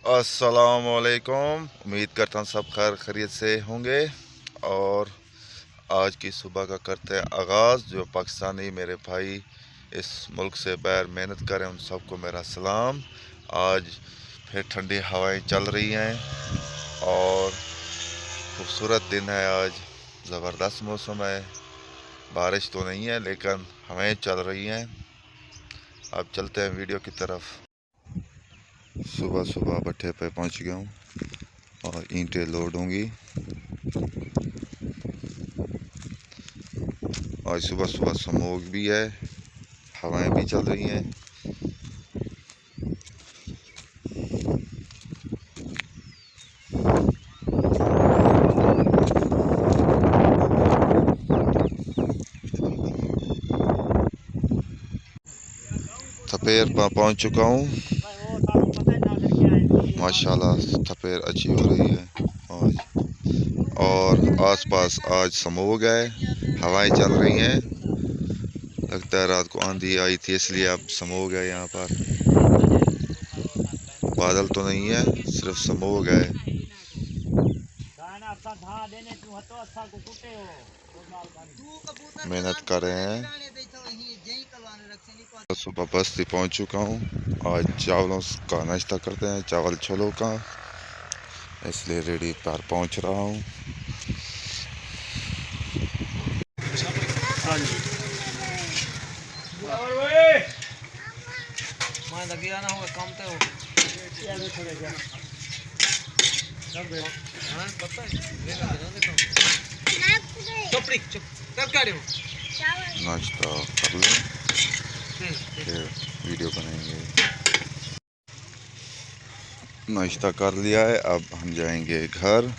अस्सलामुअलैकुम। उम्मीद करता हूँ सब खैर खैरियत से होंगे। और आज की सुबह का करते हैं आगाज़। जो पाकिस्तानी मेरे भाई इस मुल्क से बाहर मेहनत करें उन सबको मेरा सलाम। आज फिर ठंडी हवाएं चल रही हैं और खूबसूरत दिन है। आज ज़बरदस्त मौसम है, बारिश तो नहीं है लेकिन हवाएं चल रही हैं। अब चलते हैं वीडियो की तरफ। सुबह सुबह भट्ठे पे पहुंच गया हूँ और ईंटें लोड होंगी। आज सुबह सुबह स्मोक भी है, हवाएं भी चल रही हैं। थपेर पर पहुंच चुका हूँ। माशाल्लाह थपेर अच्छी हो रही है आज। और आसपास आज स्मोक है, हवाएं चल रही हैं। लगता है रात को आंधी आई थी इसलिए अब स्मोक है यहाँ पर। बादल तो नहीं है, सिर्फ स्मोक है। मेहनत कर रहे हैं। सुबह बस्ती पहुंच चुका हूँ। आज चावलों का नाश्ता करते हैं, चावल छोलों का, इसलिए रेडी पर पहुंच रहा हूँ। नाश्ता कर लें फिर वीडियो बनाएंगे। नाश्ता कर लिया है, अब हम जाएंगे घर।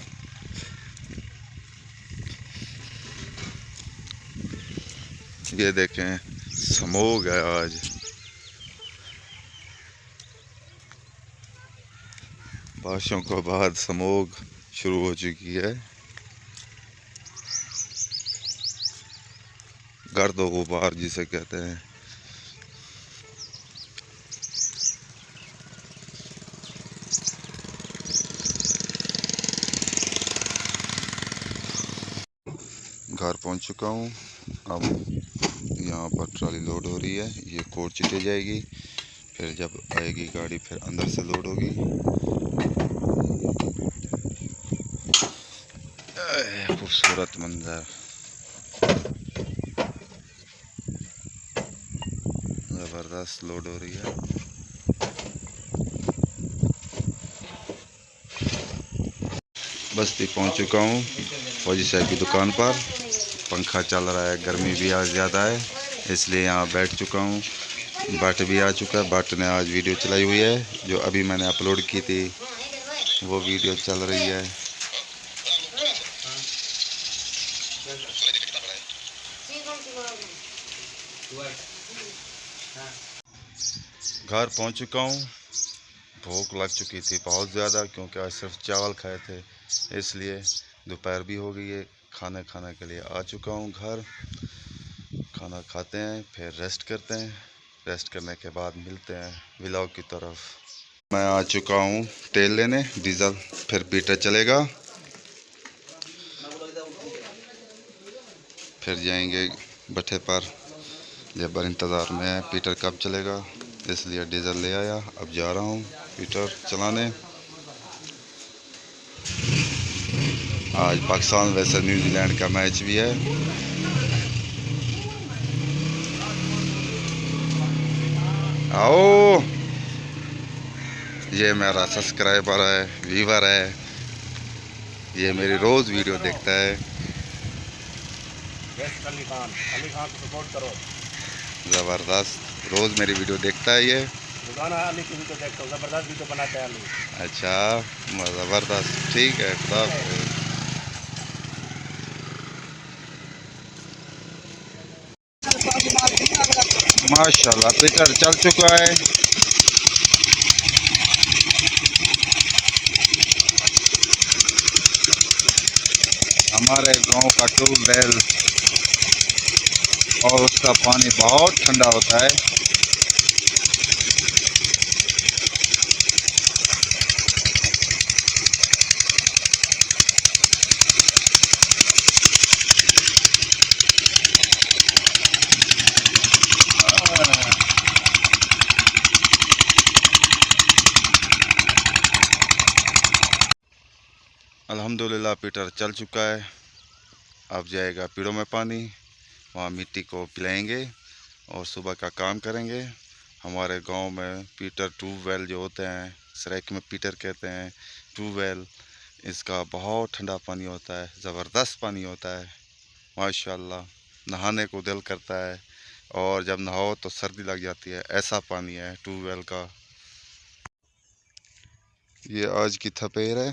ये देखें स्मोक है आज। बारिशों के बाद स्मोक शुरू हो चुकी है। गर्द व गुबार जिसे कहते हैं। घर पहुंच चुका हूं। अब यहाँ पर ट्रॉली लोड हो रही है, ये कोट चिटे जाएगी, फिर जब आएगी गाड़ी फिर अंदर से लोड होगी। खूबसूरत मंजर, ज़बरदस्त लोड हो रही है। बस्ती पहुंच चुका हूं, फौजी साहब की दुकान पर। पंखा चल रहा है, गर्मी भी आज ज़्यादा है इसलिए यहाँ बैठ चुका हूँ। भट्ट भी आ चुका है। भट्ट ने आज वीडियो चलाई हुई है, जो अभी मैंने अपलोड की थी वो वीडियो चल रही है। घर पहुंच चुका हूं। भूख लग चुकी थी बहुत ज़्यादा, क्योंकि आज सिर्फ चावल खाए थे, इसलिए दोपहर भी हो गई है। खाने खाने के लिए आ चुका हूं घर। खाना खाते हैं फिर रेस्ट करते हैं। रेस्ट करने के बाद मिलते हैं व्लॉग की तरफ। मैं आ चुका हूं तेल लेने, डीजल फिर पीटर चलेगा। फिर जाएंगे भट्ठे पर। लेबर इंतज़ार में है, पीटर कब चलेगा, इसलिए डीजल ले आया। अब जा रहा हूँ पीटर चलाने। आज पाकिस्तान वैसे न्यूजीलैंड का मैच भी है। आओ, ये मेरा सब्सक्राइबर है, व्यूवर है, ये मेरी रोज़ वीडियो देखता है। अली खान को सपोर्ट करो। ज़बरदस्त, रोज़ मेरी वीडियो देखता है ये। अली की वीडियो देखता हूँ, ज़बरदस्त वीडियो बनाता है अली। अच्छा, ज़बरदस्त, ठीक है। खुदा माशाल्लाह पीटर चल चुका है। हमारे गांव का ट्यूबवेल और उसका पानी बहुत ठंडा होता है। अल्हम्दुलिल्लाह पीटर चल चुका है। अब जाएगा पेड़ों में पानी, वहाँ मिट्टी को पिलाएंगे और सुबह का काम करेंगे। हमारे गांव में पीटर ट्यूबवेल जो होते हैं, सराइक में पीटर कहते हैं ट्यूबवेल, इसका बहुत ठंडा पानी होता है, ज़बरदस्त पानी होता है माशाल्लाह। नहाने को दिल करता है और जब नहाओ तो सर्दी लग जाती है, ऐसा पानी है ट्यूबवेल का। ये आज की थपेर है।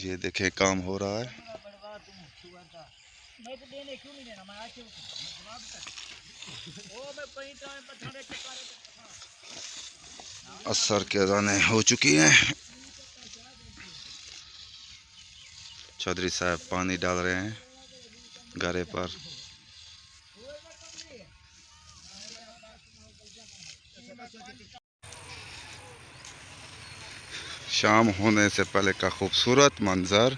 ये देखे काम हो रहा है। असर के अज़ानें हो चुकी हैं। चौधरी साहब पानी डाल रहे हैं गारे पर। शाम होने से पहले का खूबसूरत मंजर।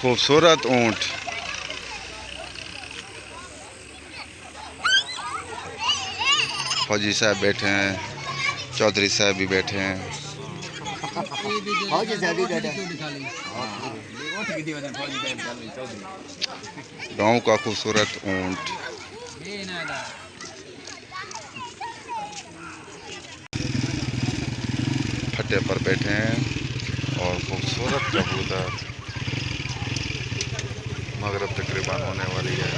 खूबसूरत ऊंट। फौजी साहब बैठे हैं, चौधरी साहब भी बैठे हैं। गांव का खूबसूरत ऊंट। फट्टे पर बैठे हैं और खूबसूरत कबूतर। मगरिब तकरीबन होने वाली है।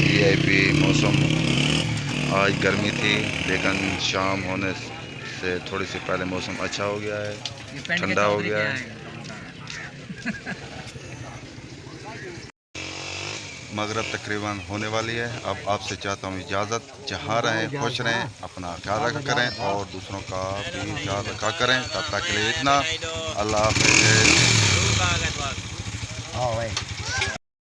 वीआईपी मौसम। आज गर्मी थी लेकिन शाम होने से थोड़ी सी पहले मौसम अच्छा हो गया है, ठंडा हो गया है। मगरिब तकरीबन होने वाली है। अब आपसे चाहता हूँ इजाज़त। जहाँ रहें खुश रहें, अपना ख्याल रखा करें और दूसरों का भी ख्याल रखा करें। तब तक के लिए इतना, अल्लाह हाफ़िज़।